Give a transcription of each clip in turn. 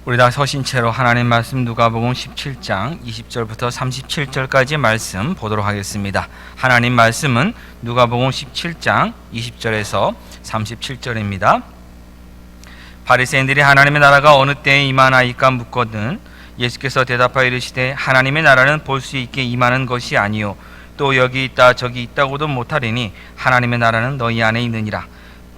우리 다 서신 채로 하나님 말씀 누가복음 17장 20절부터 37절까지 말씀 보도록 하겠습니다. 하나님 말씀은 누가복음 17장 20절에서 37절입니다. 바리새인들이 하나님의 나라가 어느 때에 임하나이까 묻거든 예수께서 대답하여 이르시되 하나님의 나라는 볼 수 있게 임하는 것이 아니요 또 여기 있다 저기 있다고도 못하리니 하나님의 나라는 너희 안에 있느니라.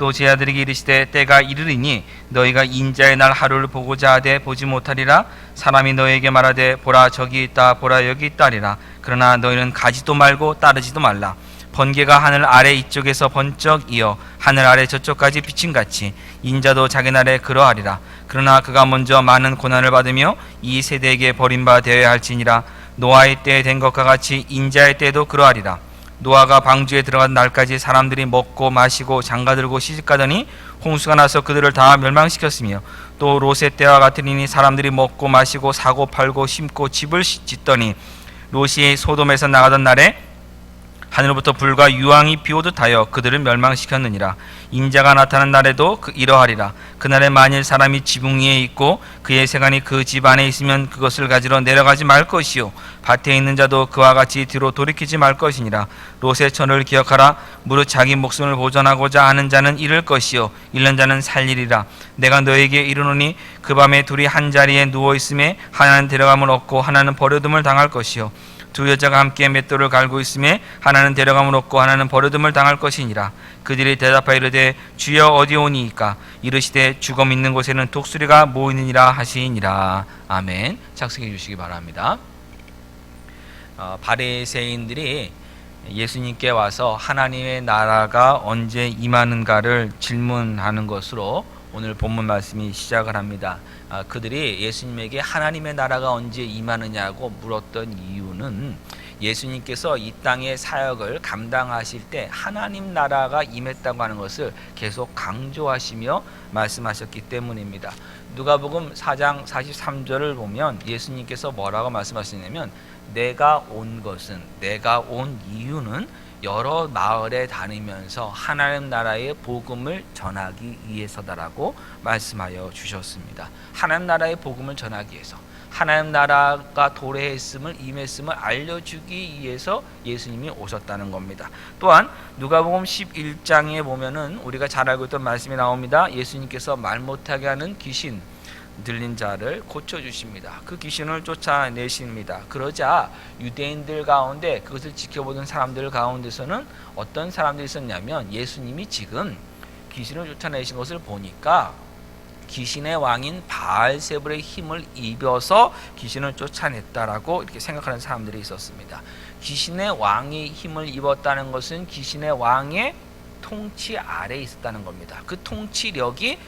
또 제자들에게 이르시되 때가 이르리니 너희가 인자의 날 하루를 보고자 하되 보지 못하리라. 사람이 너희에게 말하되 보라 저기 있다 보라 여기 있다 하리라. 그러나 너희는 가지도 말고 따르지도 말라. 번개가 하늘 아래 이쪽에서 번쩍 이어 하늘 아래 저쪽까지 비침같이 인자도 자기 날에 그러하리라. 그러나 그가 먼저 많은 고난을 받으며 이 세대에게 버림바 되어야 할지니라. 노아의 때에 된 것과 같이 인자의 때도 그러하리라. 노아가 방주에 들어간 날까지 사람들이 먹고 마시고 장가들고 시집가더니 홍수가 나서 그들을 다 멸망시켰으며 또 롯의 때와 같으니 사람들이 먹고 마시고 사고 팔고 심고 집을 짓더니 롯이 소돔에서 나가던 날에 하늘로부터 불과 유황이 비오듯 하여 그들을 멸망시켰느니라. 인자가 나타난 날에도 이러하리라. 그날에 만일 사람이 지붕 위에 있고 그의 세간이 그 집 안에 있으면 그것을 가지러 내려가지 말 것이요 밭에 있는 자도 그와 같이 뒤로 돌이키지 말 것이니라. 롯의 처를 기억하라. 무릇 자기 목숨을 보존하고자 하는 자는 잃을 것이요 잃는 자는 살리리라. 내가 너에게 이르노니 그 밤에 둘이 한 자리에 누워 있음에 하나는 데려감을 얻고 하나는 버려둠을 당할 것이요 두 여자가 함께 맷돌을 갈고 있음에 하나는 데려감을 얻고 하나는 버려둠을 당할 것이니라. 그들이 대답하여 이르되 주여 어디 오니이까? 이르시되 죽음 있는 곳에는 독수리가 모이느니라 하시니라. 아멘. 착석해 주시기 바랍니다. 바리새인들이 예수님께 와서 하나님의 나라가 언제 임하는가를 질문하는 것으로 오늘 본문 말씀이 시작을 합니다. 그들이 예수님에게 하나님의 나라가 언제 임하느냐고 물었던 이유는 예수님께서 이 땅의 사역을 감당하실 때 하나님 나라가 임했다고 하는 것을 계속 강조하시며 말씀하셨기 때문입니다. 누가복음 4장 43절을 보면 예수님께서 뭐라고 말씀하시냐면 내가 온 이유는 여러 마을에 다니면서 하나님 나라의 복음을 전하기 위해서다라고 말씀하여 주셨습니다. 하나님 나라의 복음을 전하기 위해서 하나님 나라가 도래했음을 임했음을 알려주기 위해서 예수님이 오셨다는 겁니다. 또한 누가복음 11장에 보면은 우리가 잘 알고 있던 말씀이 나옵니다. 예수님께서 말 못하게 하는 귀신 들린 자를 고쳐주십니다. 그 귀신을 쫓아내십니다. 그러자 유대인들 가운데 그것을 지켜보던 사람들 가운데서는 어떤 사람들이 있었냐면 예수님이 지금 귀신을 쫓아내신 것을 보니까 귀신의 왕인 바알세불의 힘을 입어서 귀신을 쫓아냈다라고 이렇게 생각하는 사람들이 있었습니다. 귀신의 왕이 힘을 입었다는 것은 귀신의 왕의 통치 아래에 있었다는 겁니다. 그 통치력이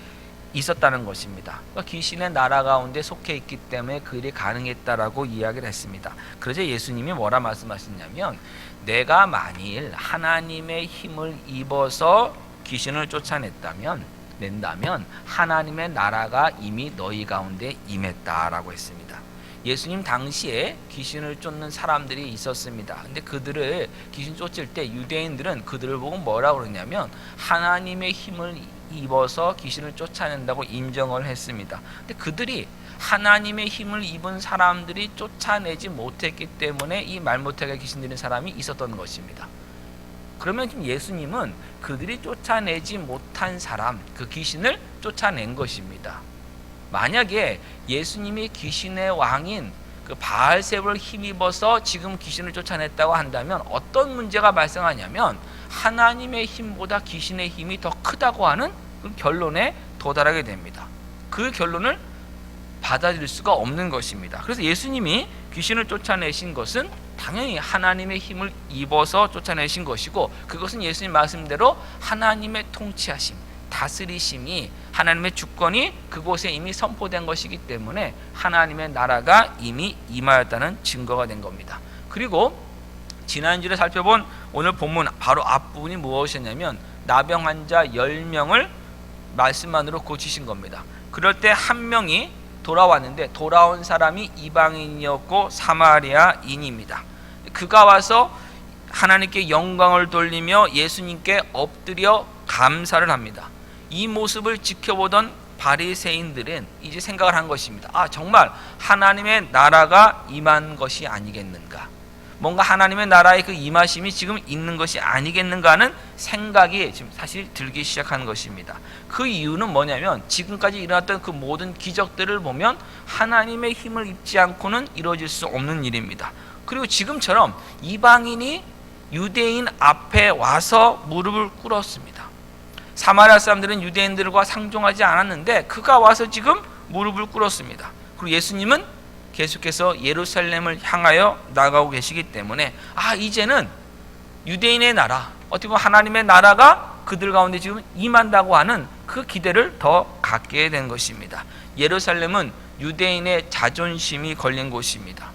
있었다는 것입니다. 그러니까 귀신의 나라 가운데 속해 있기 때문에 그 일이 가능했다라고 이야기를 했습니다. 그러자 예수님이 뭐라 말씀하셨냐면 내가 만일 하나님의 힘을 입어서 귀신을 쫓아낸다면 하나님의 나라가 이미 너희 가운데 임했다라고 했습니다. 예수님 당시에 귀신을 쫓는 사람들이 있었습니다. 근데 그들을 귀신 쫓을 때 유대인들은 그들을 보고 뭐라고 그러냐면 하나님의 힘을 입어서 귀신을 쫓아낸다고 인정을 했습니다. 근데 그들이 하나님의 힘을 입은 사람들이 쫓아내지 못했기 때문에 이 말 못하게 귀신 들린 사람이 있었던 것입니다. 그러면 지금 예수님은 그들이 쫓아내지 못한 사람, 그 귀신을 쫓아낸 것입니다. 만약에 예수님이 귀신의 왕인 그 바알세불을 힘입어서 지금 귀신을 쫓아냈다고 한다면 어떤 문제가 발생하냐면 하나님의 힘보다 귀신의 힘이 더 크다고 하는 그 결론에 도달하게 됩니다. 그 결론을 받아들일 수가 없는 것입니다. 그래서 예수님이 귀신을 쫓아내신 것은 당연히 하나님의 힘을 입어서 쫓아내신 것이고 그것은 예수님 말씀대로 하나님의 통치하심, 다스리심이 하나님의 주권이 그곳에 이미 선포된 것이기 때문에 하나님의 나라가 이미 임하였다는 증거가 된 겁니다. 그리고 지난주에 살펴본 오늘 본문 바로 앞부분이 무엇이었냐면 나병 환자 10명을 말씀만으로 고치신 겁니다. 그럴 때 한 명이 돌아왔는데 돌아온 사람이 이방인이었고 사마리아인입니다. 그가 와서 하나님께 영광을 돌리며 예수님께 엎드려 감사를 합니다. 이 모습을 지켜보던 바리새인들은 이제 생각을 한 것입니다. 아, 정말 하나님의 나라가 임한 것이 아니겠는가? 뭔가 하나님의 나라의 그 임하심이 지금 있는 것이 아니겠는가 하는 생각이 지금 사실 들기 시작한 것입니다. 그 이유는 뭐냐면 지금까지 일어났던 그 모든 기적들을 보면 하나님의 힘을 입지 않고는 이루어질 수 없는 일입니다. 그리고 지금처럼 이방인이 유대인 앞에 와서 무릎을 꿇었습니다. 사마리아 사람들은 유대인들과 상종하지 않았는데 그가 와서 지금 무릎을 꿇었습니다. 그리고 예수님은 계속해서 예루살렘을 향하여 나가고 계시기 때문에 이제는 유대인의 나라, 어떻게 보면 하나님의 나라가 그들 가운데 지금 임한다고 하는 그 기대를 더 갖게 된 것입니다. 예루살렘은 유대인의 자존심이 걸린 곳입니다.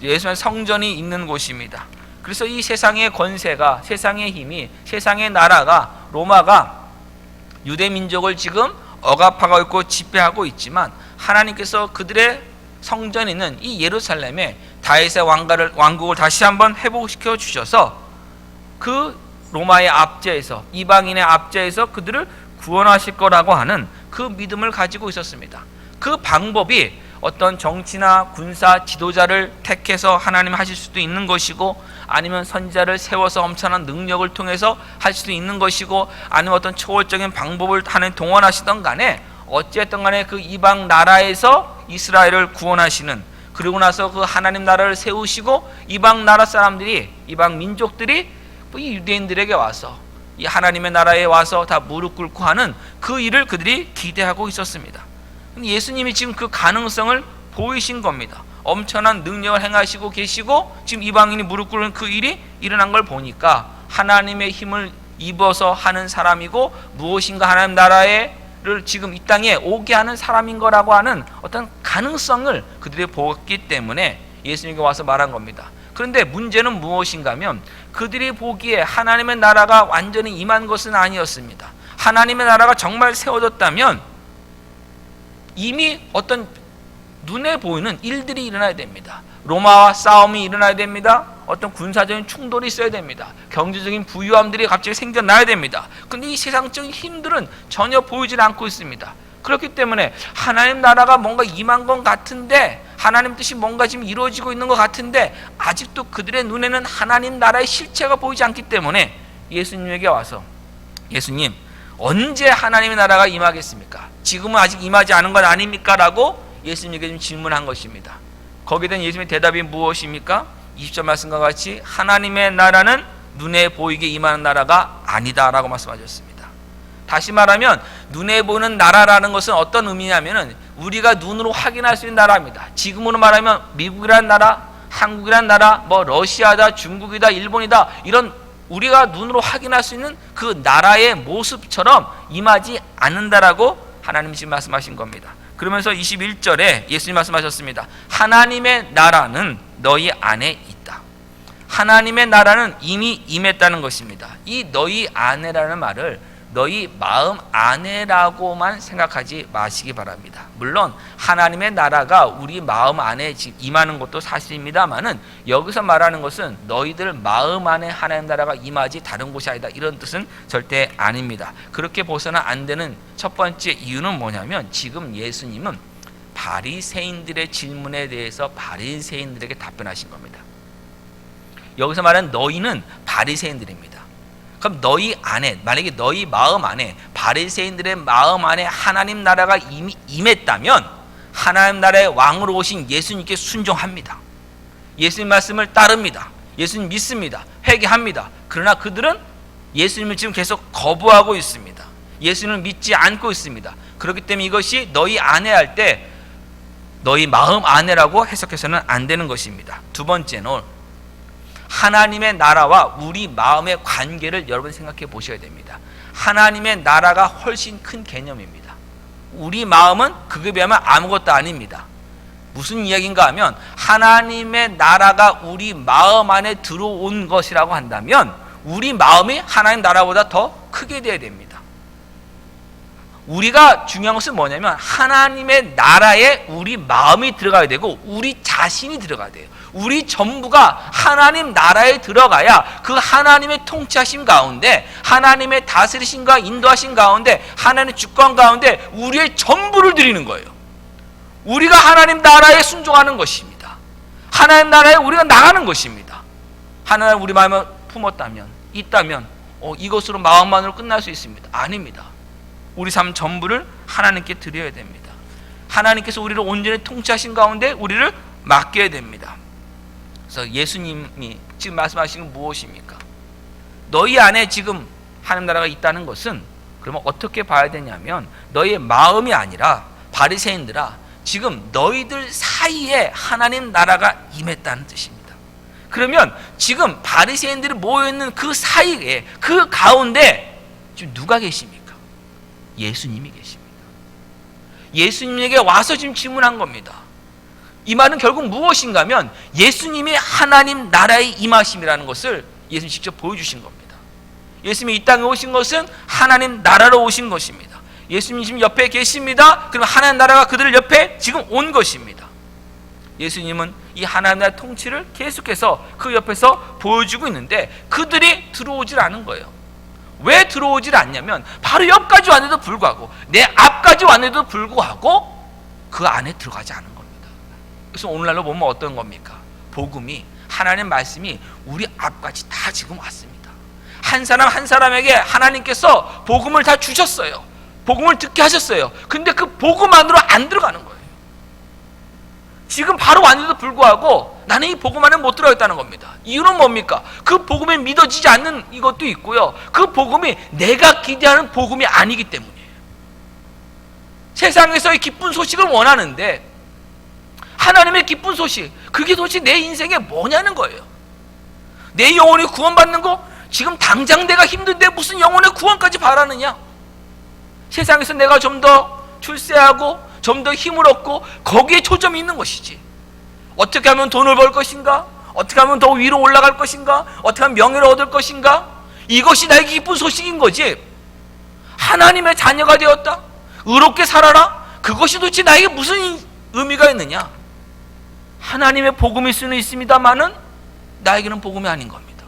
예수님의 성전이 있는 곳입니다. 그래서 이 세상의 권세가, 세상의 힘이, 세상의 나라가, 로마가 유대 민족을 지금 억압하고 있고 지배하고 있지만 하나님께서 그들의 성전이 있는 이 예루살렘에 다윗의 왕국을 다시 한번 회복시켜 주셔서 그 로마의 압제에서, 이방인의 압제에서 그들을 구원하실 거라고 하는 그 믿음을 가지고 있었습니다. 그 방법이 어떤 정치나 군사 지도자를 택해서 하나님 하실 수도 있는 것이고, 아니면 선지자를 세워서 엄청난 능력을 통해서 할 수도 있는 것이고, 아니면 어떤 초월적인 방법을 하나님 동원하시던 간에 어찌했든 간에 그 이방 나라에서 이스라엘을 구원하시는, 그리고 나서 그 하나님 나라를 세우시고 이방 나라 사람들이, 이방 민족들이 이 유대인들에게 와서 이 하나님의 나라에 와서 다 무릎 꿇고 하는 그 일을 그들이 기대하고 있었습니다. 예수님이 지금 그 가능성을 보이신 겁니다. 엄청난 능력을 행하시고 계시고 지금 이방인이 무릎 꿇는 그 일이 일어난 걸 보니까 하나님의 힘을 입어서 하는 사람이고 무엇인가 하나님 나라를 지금 이 땅에 오게 하는 사람인 거라고 하는 어떤 가능성을 그들이 보았기 때문에 예수님께 와서 말한 겁니다. 그런데 문제는 무엇인가 하면 그들이 보기에 하나님의 나라가 완전히 임한 것은 아니었습니다. 하나님의 나라가 정말 세워졌다면 이미 어떤 눈에 보이는 일들이 일어나야 됩니다. 로마와 싸움이 일어나야 됩니다. 어떤 군사적인 충돌이 있어야 됩니다. 경제적인 부유함들이 갑자기 생겨나야 됩니다. 그런데 이 세상적인 힘들은 전혀 보이질 않고 있습니다. 그렇기 때문에 하나님 나라가 뭔가 임한 것 같은데, 하나님 뜻이 뭔가 지금 이루어지고 있는 것 같은데 아직도 그들의 눈에는 하나님 나라의 실체가 보이지 않기 때문에 예수님에게 와서, 예수님, 언제 하나님의 나라가 임하겠습니까? 지금은 아직 임하지 않은 것 아닙니까? 라고 예수님에게 좀 질문한 것입니다. 거기에 대한 예수님의 대답이 무엇입니까? 20절 말씀과 같이 하나님의 나라는 눈에 보이게 임하는 나라가 아니다 라고 말씀하셨습니다. 다시 말하면 눈에 보이는 나라라는 것은 어떤 의미냐면 우리가 눈으로 확인할 수 있는 나라입니다. 지금으로 말하면 미국이라는 나라, 한국이라는 나라, 뭐 러시아다, 중국이다, 일본이다, 이런 우리가 눈으로 확인할 수 있는 그 나라의 모습처럼 임하지 않는다라고 하나님이 지금 말씀하신 겁니다. 그러면서 21절에 예수님 말씀하셨습니다. 하나님의 나라는 너희 안에 있다. 하나님의 나라는 이미 임했다는 것입니다. 이 너희 안에라는 말을 너희 마음 안에라고만 생각하지 마시기 바랍니다. 물론 하나님의 나라가 우리 마음 안에 임하는 것도 사실입니다만은 여기서 말하는 것은 너희들 마음 안에 하나님 나라가 임하지 다른 곳이 아니다, 이런 뜻은 절대 아닙니다. 그렇게 보서는 안 되는 첫 번째 이유는 뭐냐면 지금 예수님은 바리새인들의 질문에 대해서 바리새인들에게 답변하신 겁니다. 여기서 말하는 너희는 바리새인들입니다. 그럼 너희 안에, 만약에 너희 마음 안에, 바리새인들의 마음 안에 하나님 나라가 이미 임했다면 하나님 나라의 왕으로 오신 예수님께 순종합니다. 예수님 말씀을 따릅니다. 예수님 믿습니다. 회개합니다. 그러나 그들은 예수님을 지금 계속 거부하고 있습니다. 예수님을 믿지 않고 있습니다. 그렇기 때문에 이것이 너희 안에 할 때 너희 마음 안에라고 해석해서는 안 되는 것입니다. 두 번째는 하나님의 나라와 우리 마음의 관계를 여러분 생각해 보셔야 됩니다. 하나님의 나라가 훨씬 큰 개념입니다. 우리 마음은 그에 비하면 아무것도 아닙니다. 무슨 이야기인가 하면 하나님의 나라가 우리 마음 안에 들어온 것이라고 한다면 우리 마음이 하나님 나라보다 더 크게 돼야 됩니다. 우리가 중요한 것은 뭐냐면 하나님의 나라에 우리 마음이 들어가야 되고 우리 자신이 들어가야 돼요. 우리 전부가 하나님 나라에 들어가야 그 하나님의 통치하심 가운데, 하나님의 다스리심과 인도하심 가운데, 하나님의 주권 가운데 우리의 전부를 드리는 거예요. 우리가 하나님 나라에 순종하는 것입니다. 하나님 나라에 우리가 나가는 것입니다. 하나님 우리 마음을 품었다면, 있다면 이것으로 마음만으로 끝날 수 있습니다. 아닙니다. 우리 삶 전부를 하나님께 드려야 됩니다. 하나님께서 우리를 온전히 통치하신 가운데 우리를 맡겨야 됩니다. 그래서 예수님이 지금 말씀하시는 건 무엇입니까? 너희 안에 지금 하나님 나라가 있다는 것은, 그러면 어떻게 봐야 되냐면, 너희의 마음이 아니라 바리새인들아, 지금 너희들 사이에 하나님 나라가 임했다는 뜻입니다. 그러면 지금 바리새인들이 모여있는 그 사이에, 그 가운데 지금 누가 계십니까? 예수님이 계십니다. 예수님에게 와서 지금 질문한 겁니다. 이 말은 결국 무엇인가 하면, 예수님이 하나님 나라의 임하심이라는 것을 예수님이 직접 보여주신 겁니다. 예수님이 이 땅에 오신 것은 하나님 나라로 오신 것입니다. 예수님이 지금 옆에 계십니다. 그럼 하나님 나라가 그들 옆에 지금 온 것입니다. 예수님은 이 하나님 나라의 통치를 계속해서 그 옆에서 보여주고 있는데, 그들이 들어오질 않은 거예요. 왜 들어오질 않냐면, 바로 옆까지 왔는데도 불구하고, 내 앞까지 왔는데도 불구하고 그 안에 들어가지 않은 겁니다. 그래서 오늘날로 보면 어떤 겁니까? 복음이, 하나님의 말씀이 우리 앞까지 다 지금 왔습니다. 한 사람 한 사람에게 하나님께서 복음을 다 주셨어요. 복음을 듣게 하셨어요. 근데 그 복음 안으로 안 들어가는 거예요. 지금 바로 왔는데도 불구하고 나는 이 복음 안에 못 들어가겠다는 겁니다. 이유는 뭡니까? 그 복음에 믿어지지 않는 이것도 있고요, 그 복음이 내가 기대하는 복음이 아니기 때문이에요. 세상에서의 기쁜 소식을 원하는데, 하나님의 기쁜 소식, 그게 도대체 내 인생에 뭐냐는 거예요. 내 영혼이 구원받는 거, 지금 당장 내가 힘든데 무슨 영혼의 구원까지 바라느냐? 세상에서 내가 좀 더 출세하고 좀 더 힘을 얻고 거기에 초점이 있는 것이지, 어떻게 하면 돈을 벌 것인가, 어떻게 하면 더 위로 올라갈 것인가, 어떻게 하면 명예를 얻을 것인가, 이것이 나에게 기쁜 소식인 거지, 하나님의 자녀가 되었다, 의롭게 살아라, 그것이 도대체 나에게 무슨 의미가 있느냐? 하나님의 복음일 수는 있습니다만은 나에게는 복음이 아닌 겁니다.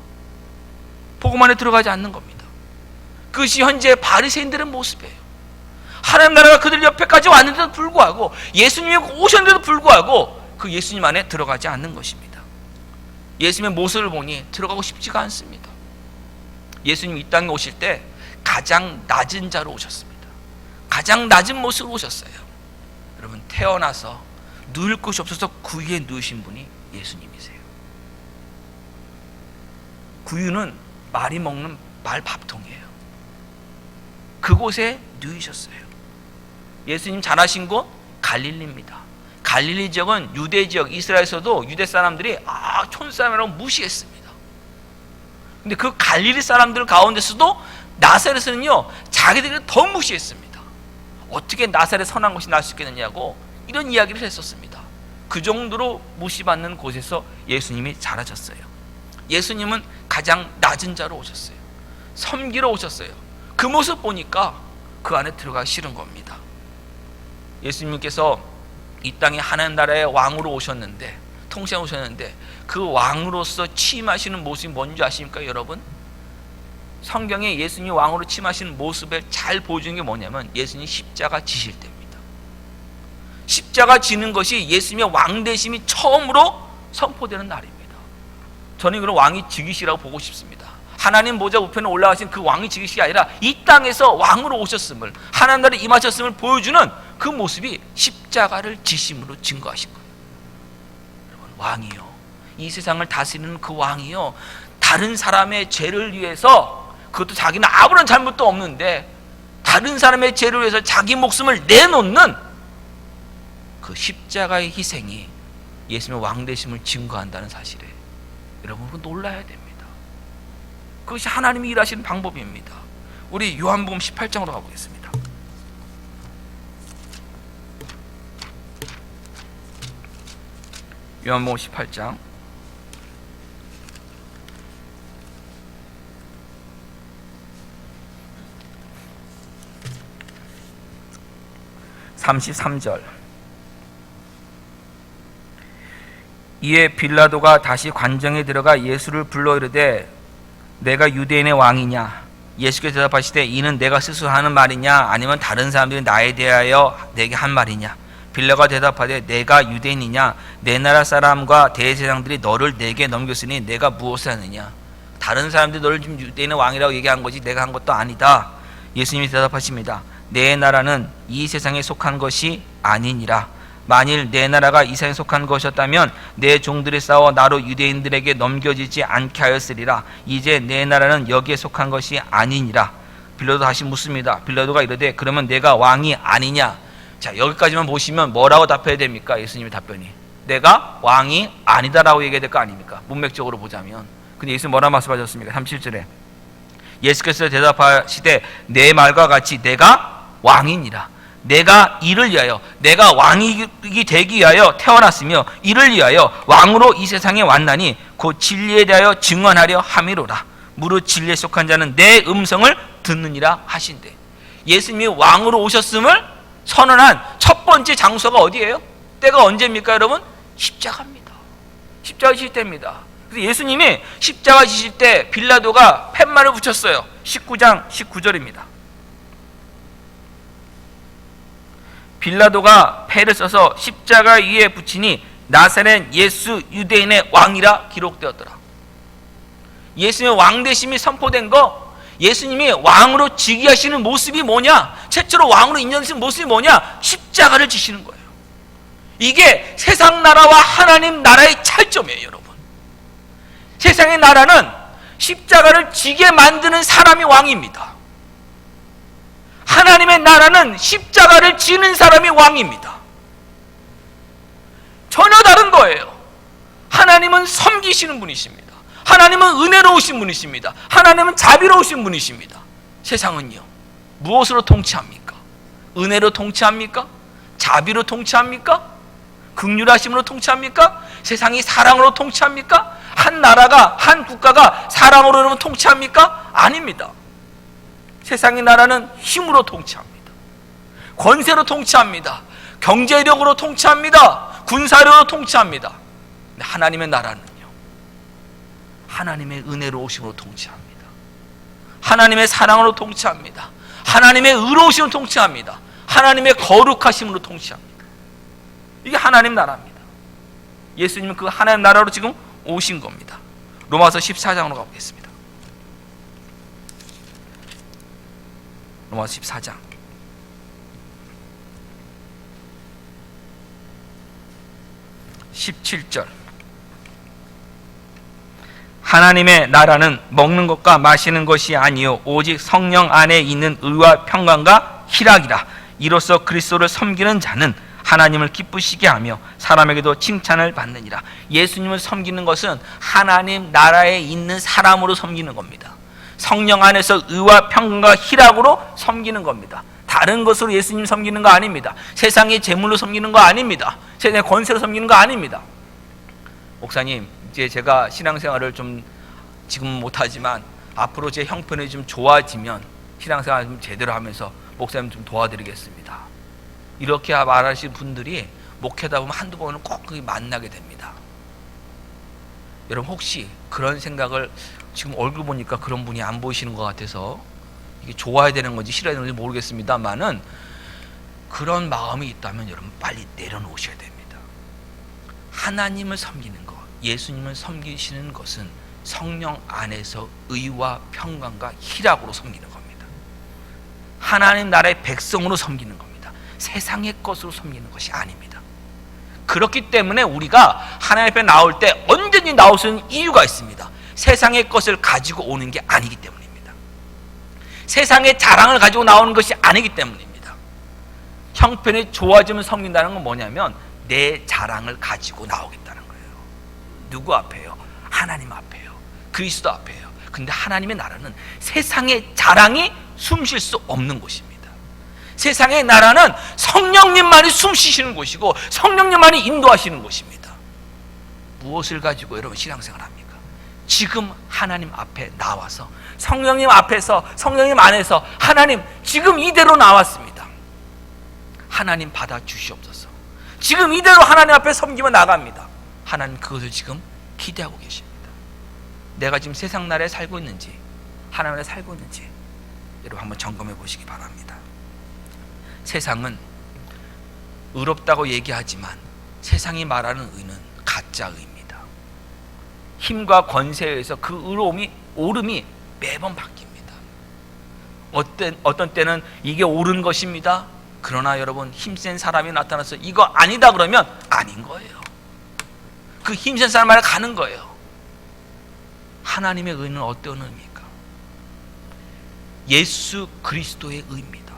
복음 안에 들어가지 않는 겁니다. 그것이 현재 바리새인들의 모습이에요. 하나님 나라가 그들 옆에까지 왔는데도 불구하고, 예수님이 오셨는데도 불구하고 그 예수님 안에 들어가지 않는 것입니다. 예수님의 모습을 보니 들어가고 싶지가 않습니다. 예수님이 이 땅에 오실 때 가장 낮은 자로 오셨습니다. 가장 낮은 모습으로 오셨어요. 여러분, 태어나서 누울 곳이 없어서 구유에 누우신 분이 예수님이세요. 구유는 말이 먹는 말밥통이에요. 그곳에 누이셨어요. 예수님 자라신 곳 갈릴리입니다. 갈릴리 지역은 유대 지역, 이스라엘에서도 유대 사람들이 촌사람이라고 무시했습니다. 근데 그 갈릴리 사람들 가운데서도 나사렛은요, 자기들이 더 무시했습니다. 어떻게 나사렛 선한 것이 날 수 있겠느냐고 이런 이야기를 했었습니다. 그 정도로 무시받는 곳에서 예수님이 자라셨어요. 예수님은 가장 낮은 자로 오셨어요. 섬기러 오셨어요. 그 모습 보니까 그 안에 들어가기 싫은 겁니다. 예수님께서 이 땅에 하나님 나라의 왕으로 오셨는데, 통치해 오셨는데, 그 왕으로서 취임하시는 모습이 뭔지 아십니까, 여러분? 성경에 예수님이 왕으로 취임하시는 모습을 잘 보여주는 게 뭐냐면, 예수님이 십자가 지실 때입니다. 십자가 지는 것이 예수님의 왕되심이 처음으로 선포되는 날입니다. 저는 그런 왕이 즉위시라고 보고 싶습니다. 하나님 보좌 우편에 올라가신 그 왕이 즉위시가 아니라 이 땅에서 왕으로 오셨음을, 하나님 나라에 임하셨음을 보여주는 그 모습이 십자가를 지심으로 증거하신 거예요. 여러분, 왕이요, 이 세상을 다스리는 그 왕이요, 다른 사람의 죄를 위해서, 그것도 자기는 아무런 잘못도 없는데 다른 사람의 죄를 위해서 자기 목숨을 내놓는 그 십자가의 희생이 예수님의 왕되심을 증거한다는 사실에 여러분, 놀라야 됩니다. 그것이 하나님이 일하시는 방법입니다. 우리 요한복음 18장으로 가보겠습니다. 요한복음 18장 33절. 이에 빌라도가 다시 관정에 들어가 예수를 불러 이르되 내가 유대인의 왕이냐? 예수께서 대답하시되 이는 내가 스스로 하는 말이냐 아니면 다른 사람들이 나에 대하여 내게 한 말이냐? 빌라도가 대답하되 내가 유대인이냐? 내 나라 사람과 대제사장들이 너를 내게 넘겼으니 내가 무엇을 하느냐? 다른 사람들이 너를 지금 유대인의 왕이라고 얘기한 거지 내가 한 것도 아니다. 예수님이 대답하십니다. 내 나라는 이 세상에 속한 것이 아니니라. 만일 내 나라가 이 세상에 속한 것이었다면 내 종들이 싸워 나로 유대인들에게 넘겨지지 않게 하였으리라. 이제 내 나라는 여기에 속한 것이 아니니라. 빌라도 다시 묻습니다. 빌라도가 이르되 그러면 내가 왕이 아니냐? 자, 여기까지만 보시면 뭐라고 답해야 됩니까? 예수님의 답변이 내가 왕이 아니다라고 얘기해야 될 거 아닙니까? 문맥적으로 보자면. 근데 예수님 뭐라 말씀하셨습니까? 37절에 예수께서 대답하시되 내 말과 같이 내가 왕이니라. 내가 이를 위하여, 내가 왕이 되기 위하여 태어났으며 이를 위하여 왕으로 이 세상에 왔나니 곧 진리에 대하여 증언하려 함이로라. 무릇 진리에 속한 자는 내 음성을 듣느니라 하신대. 예수님이 왕으로 오셨음을 선언한 첫 번째 장소가 어디예요? 때가 언제입니까 여러분? 십자가입니다. 십자가 지실 때입니다. 그래서 예수님이 십자가 지실 때 빌라도가 팻말을 붙였어요. 19장 19절입니다. 빌라도가 패를 써서 십자가 위에 붙이니 나사렛 예수 유대인의 왕이라 기록되었더라. 예수님의 왕되심이 선포된 거, 예수님이 왕으로 즉위하시는 모습이 뭐냐? 최초로 왕으로 인정되신 모습이 뭐냐? 십자가를 지시는 거예요. 이게 세상 나라와 하나님 나라의 차이점이에요, 여러분. 세상의 나라는 십자가를 지게 만드는 사람이 왕입니다. 하나님의 나라는 십자가를 지는 사람이 왕입니다. 전혀 다른 거예요. 하나님은 섬기시는 분이십니다. 하나님은 은혜로우신 분이십니다. 하나님은 자비로우신 분이십니다. 세상은요, 무엇으로 통치합니까? 은혜로 통치합니까? 자비로 통치합니까? 긍휼하심으로 통치합니까? 세상이 사랑으로 통치합니까? 한 나라가, 한 국가가 사랑으로는 통치합니까? 아닙니다. 세상의 나라는 힘으로 통치합니다. 권세로 통치합니다. 경제력으로 통치합니다. 군사력으로 통치합니다. 근데 하나님의 나라는요, 하나님의 은혜로 오심으로 통치합니다. 하나님의 사랑으로 통치합니다. 하나님의 의로우심으로 통치합니다. 하나님의 거룩하심으로 통치합니다. 이게 하나님 나라입니다. 예수님은 그 하나님 나라로 지금 오신 겁니다. 로마서 14장으로 가보겠습니다. 로마서 14장 17절 하나님의 나라는 먹는 것과 마시는 것이 아니요 오직 성령 안에 있는 의와 평강과 희락이라. 이로써 그리스도를 섬기는 자는 하나님을 기쁘시게 하며 사람에게도 칭찬을 받느니라. 예수님을 섬기는 것은 하나님 나라에 있는 사람으로 섬기는 겁니다. 성령 안에서 의와 평강과 희락으로 섬기는 겁니다. 다른 것으로 예수님 섬기는 거 아닙니다. 세상의 재물로 섬기는 거 아닙니다. 세상의 권세로 섬기는 거 아닙니다. 목사님, 이제 제가 신앙생활을 좀 지금 못하지만 앞으로 제 형편이 좀 좋아지면 신앙생활 좀 제대로 하면서 목사님 좀 도와드리겠습니다. 이렇게 말하시는 분들이 목회다 보면 한두 번은 꼭 만나게 됩니다. 여러분, 혹시 그런 생각을, 지금 얼굴 보니까 그런 분이 안 보이시는 것 같아서 이게 좋아야 되는 건지 싫어야 되는 건지 모르겠습니다만은 그런 마음이 있다면 여러분 빨리 내려놓으셔야 됩니다. 하나님을 섬기는 것, 예수님을 섬기시는 것은 성령 안에서 의와 평강과 희락으로 섬기는 겁니다. 하나님 나라의 백성으로 섬기는 겁니다. 세상의 것으로 섬기는 것이 아닙니다. 그렇기 때문에 우리가 하나님 앞에 나올 때 언제든지 나올 수 있는 이유가 있습니다. 세상의 것을 가지고 오는 게 아니기 때문입니다. 세상의 자랑을 가지고 나오는 것이 아니기 때문입니다. 형편이 좋아지면 섬긴다는 건 뭐냐면 내 자랑을 가지고 나오겠다는 거예요. 누구 앞에요? 하나님 앞에요. 그리스도 앞에요. 근데 하나님의 나라는 세상의 자랑이 숨쉴 수 없는 곳입니다. 세상의 나라는 성령님만이 숨쉬시는 곳이고 성령님만이 인도하시는 곳입니다. 무엇을 가지고 여러분 신앙생활 합니까? 지금 하나님 앞에 나와서 성령님 앞에서, 성령님 안에서 하나님 지금 이대로 나왔습니다. 하나님 받아 주시옵소서. 지금 이대로 하나님 앞에 섬기며 나갑니다. 하나님 그것을 지금 기대하고 계십니다. 내가 지금 세상 나라에 살고 있는지 하나님 나라에 살고 있는지 여러분 한번 점검해 보시기 바랍니다. 세상은 의롭다고 얘기하지만 세상이 말하는 의는 가짜 의입니다. 힘과 권세에 의해서 그 의로움이 옳음이 매번 바뀝니다. 어떤 때는 이게 옳은 것입니다. 그러나 여러분 힘센 사람이 나타나서 이거 아니다 그러면 아닌 거예요. 그 힘센 사람 말에 가는 거예요. 하나님의 의는 어떤 의입니까? 예수 그리스도의 의입니다.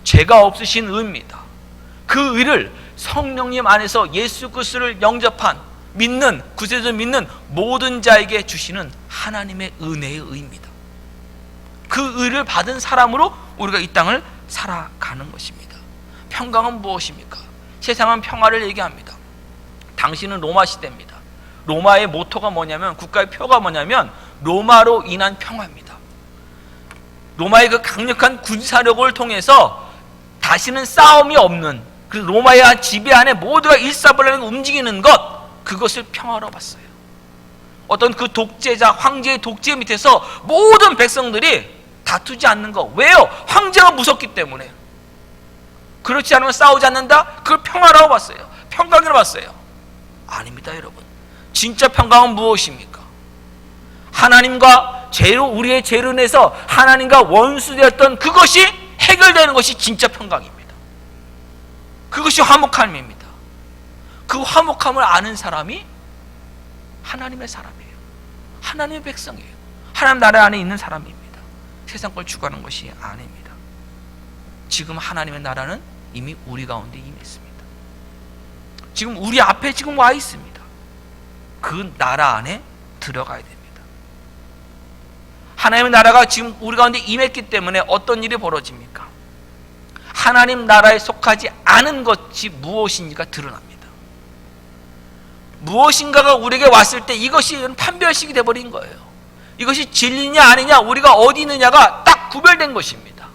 죄가 없으신 의입니다. 그 의를 성령님 안에서 예수 그리스도를 영접한 믿는 구세주 믿는 모든 자에게 주시는 하나님의 은혜의 의입니다. 그 의를 받은 사람으로 우리가 이 땅을 살아가는 것입니다. 평강은 무엇입니까? 세상은 평화를 얘기합니다. 당신은 로마 시대입니다. 로마의 모토가 뭐냐면, 국가의 표가 뭐냐면 로마로 인한 평화입니다. 로마의 그 강력한 군사력을 통해서 다시는 싸움이 없는, 그 로마의 지배 안에 모두가 일사불란하게 움직이는 것, 그것을 평화로 봤어요. 어떤 그 독재자, 황제의 독재 밑에서 모든 백성들이 다투지 않는 것. 왜요? 황제가 무섭기 때문에. 그렇지 않으면 싸우지 않는다? 그걸 평화라고 봤어요. 평강이라고 봤어요. 아닙니다, 여러분. 진짜 평강은 무엇입니까? 하나님과 우리의 죄로 인해서 하나님과 원수되었던 그것이 해결되는 것이 진짜 평강입니다. 그것이 화목함입니다. 그 화목함을 아는 사람이 하나님의 사람이에요. 하나님의 백성이에요. 하나님 나라 안에 있는 사람입니다. 세상 걸 추구하는 것이 아닙니다. 지금 하나님의 나라는 이미 우리 가운데 임했습니다. 지금 우리 앞에 지금 와 있습니다. 그 나라 안에 들어가야 됩니다. 하나님의 나라가 지금 우리 가운데 임했기 때문에 어떤 일이 벌어집니까? 하나님 나라에 속하지 않은 것이 무엇인지가 드러납니다. 무엇인가가 우리에게 왔을 때 이것이 판별식이 되어버린 거예요. 이것이 진리냐 아니냐, 우리가 어디 있느냐가 딱 구별된 것입니다.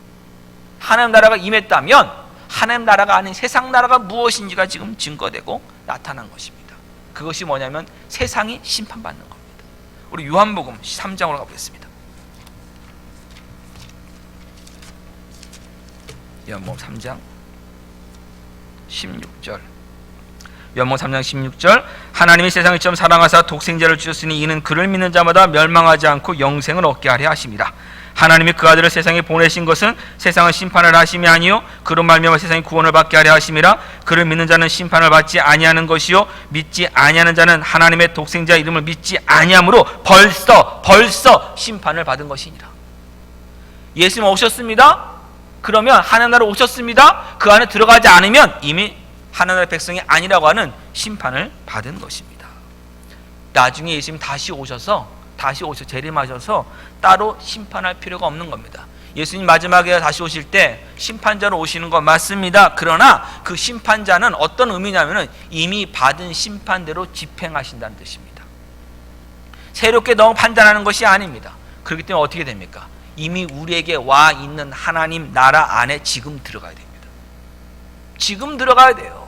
하나님 나라가 임했다면 하나님 나라가 아닌 세상 나라가 무엇인지가 지금 증거되고 나타난 것입니다. 그것이 뭐냐면 세상이 심판받는 겁니다. 우리 요한복음 3장으로 가보겠습니다. 요한복음 3장 16절. 요한복음 3장 16절. 하나님이 세상을 처음 사랑하사 독생자를 주셨으니 이는 그를 믿는 자마다 멸망하지 않고 영생을 얻게 하려 하심이라. 하나님이 그 아들을 세상에 보내신 것은 세상을 심판을 하심이 아니요 그로 말미암아 세상이 구원을 받게 하려 하심이라. 그를 믿는 자는 심판을 받지 아니하는 것이요 믿지 아니하는 자는 하나님의 독생자 이름을 믿지 아니함으로 벌써 심판을 받은 것이니라. 예수님 오셨습니다. 그러면 하나님 나라 오셨습니다. 그 안에 들어가지 않으면 이미 하나님 나라의 백성이 아니라고 하는 심판을 받은 것입니다. 나중에 예수님 다시 오셔서 재림하셔서 따로 심판할 필요가 없는 겁니다. 예수님 마지막에 다시 오실 때 심판자로 오시는 건 맞습니다. 그러나 그 심판자는 어떤 의미냐면은 이미 받은 심판대로 집행하신다는 뜻입니다. 새롭게 너무 판단하는 것이 아닙니다. 그렇기 때문에 어떻게 됩니까? 이미 우리에게 와 있는 하나님 나라 안에 지금 들어가야 됩니다. 지금 들어가야 돼요.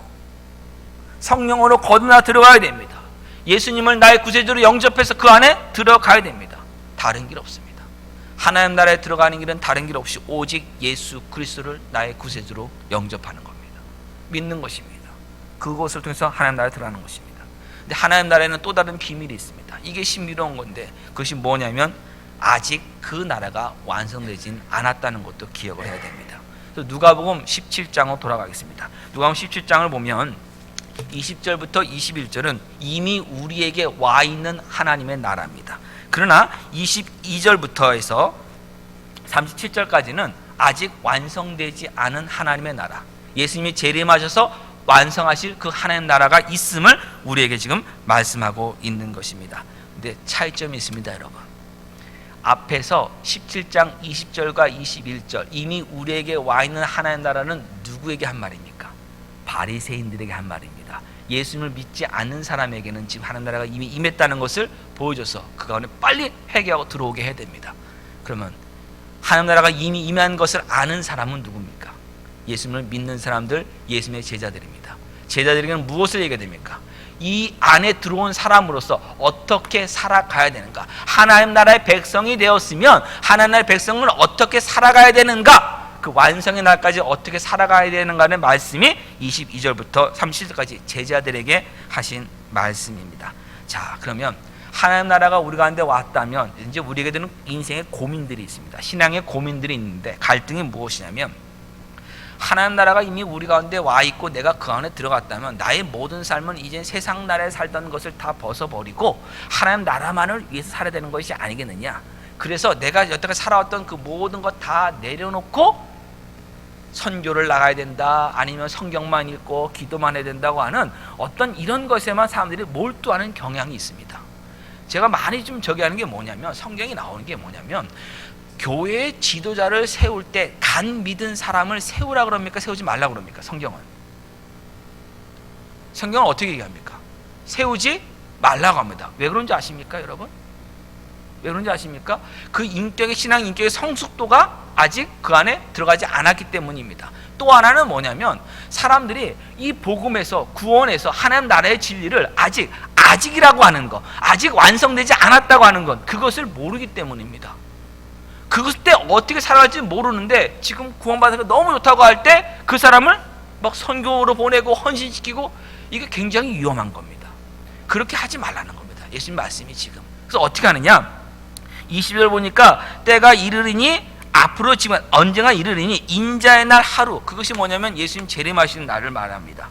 성령으로 거듭나 들어가야 됩니다. 예수님을 나의 구세주로 영접해서 그 안에 들어가야 됩니다. 다른 길 없습니다. 하나님 나라에 들어가는 길은 다른 길 없이 오직 예수 그리스도를 나의 구세주로 영접하는 겁니다. 믿는 것입니다. 그것을 통해서 하나님 나라에 들어가는 것입니다. 근데 하나님 나라에는 또 다른 비밀이 있습니다. 이게 신비로운 건데 그것이 뭐냐면 아직 그 나라가 완성되진 않았다는 것도 기억을 해야 됩니다. 그래서 누가복음 17장으로 돌아가겠습니다. 누가복음 17장을 보면 20절부터 21절은 이미 우리에게 와 있는 하나님의 나라입니다. 그러나 22절부터 해서 37절까지는 아직 완성되지 않은 하나님의 나라, 예수님이 재림하셔서 완성하실 그 하나님 나라가 있음을 우리에게 지금 말씀하고 있는 것입니다. 근데 차이점이 있습니다, 여러분. 앞에서 17장 20절과 21절 이미 우리에게 와 있는 하나님 나라는 누구에게 한 말입니까? 바리새인들에게 한 말입니다. 예수님을 믿지 않는 사람에게는 지금 하나님 나라가 이미 임했다는 것을 보여줘서 그 가운데 빨리 회개하고 들어오게 해야 됩니다. 그러면 하나님 나라가 이미 임한 것을 아는 사람은 누굽니까? 예수님을 믿는 사람들, 예수님의 제자들입니다. 제자들에게는 무엇을 얘기해야 됩니까? 이 안에 들어온 사람으로서 어떻게 살아가야 되는가, 하나님 나라의 백성이 되었으면 하나님 나라의 백성은 어떻게 살아가야 되는가, 그 완성의 날까지 어떻게 살아가야 되는가는 말씀이 22절부터 30절까지 제자들에게 하신 말씀입니다. 자, 그러면 하나님 나라가 우리 가운데 왔다면 이제 우리에게 드는 인생의 고민들이 있습니다. 신앙의 고민들이 있는데, 갈등이 무엇이냐면, 하나님 나라가 이미 우리 가운데 와 있고 내가 그 안에 들어갔다면 나의 모든 삶은 이제 세상 나라에 살던 것을 다 벗어버리고 하나님 나라만을 위해서 살아야 되는 것이 아니겠느냐. 그래서 내가 여태까지 살아왔던 그 모든 것 다 내려놓고 선교를 나가야 된다, 아니면 성경만 읽고 기도만 해야 된다고 하는 어떤 이런 것에만 사람들이 몰두하는 경향이 있습니다. 제가 많이 좀 저기 하는 게 뭐냐면, 성경이 나오는 게 뭐냐면, 교회의 지도자를 세울 때 간 믿은 사람을 세우라 그럽니까, 세우지 말라 그럽니까? 성경은 어떻게 얘기합니까? 세우지 말라고 합니다. 왜 그런지 아십니까, 여러분? 왜 그런지 아십니까? 그 인격의, 신앙 인격의 성숙도가 아직 그 안에 들어가지 않았기 때문입니다. 또 하나는 뭐냐면, 사람들이 이 복음에서, 구원에서 하나님 나라의 진리를 아직이라고 하는 것, 아직 완성되지 않았다고 하는 것, 그것을 모르기 때문입니다. 그때 어떻게 살아갈지 모르는데, 지금 구원받은 거 너무 좋다고 할 때 그 사람을 막 선교로 보내고 헌신시키고, 이게 굉장히 위험한 겁니다. 그렇게 하지 말라는 겁니다. 예수님 말씀이 지금. 그래서 어떻게 하느냐, 20절 보니까 때가 이르리니, 앞으로 지금 언젠가 이르리니 인자의 날 하루, 그것이 뭐냐면 예수님 재림하시는 날을 말합니다.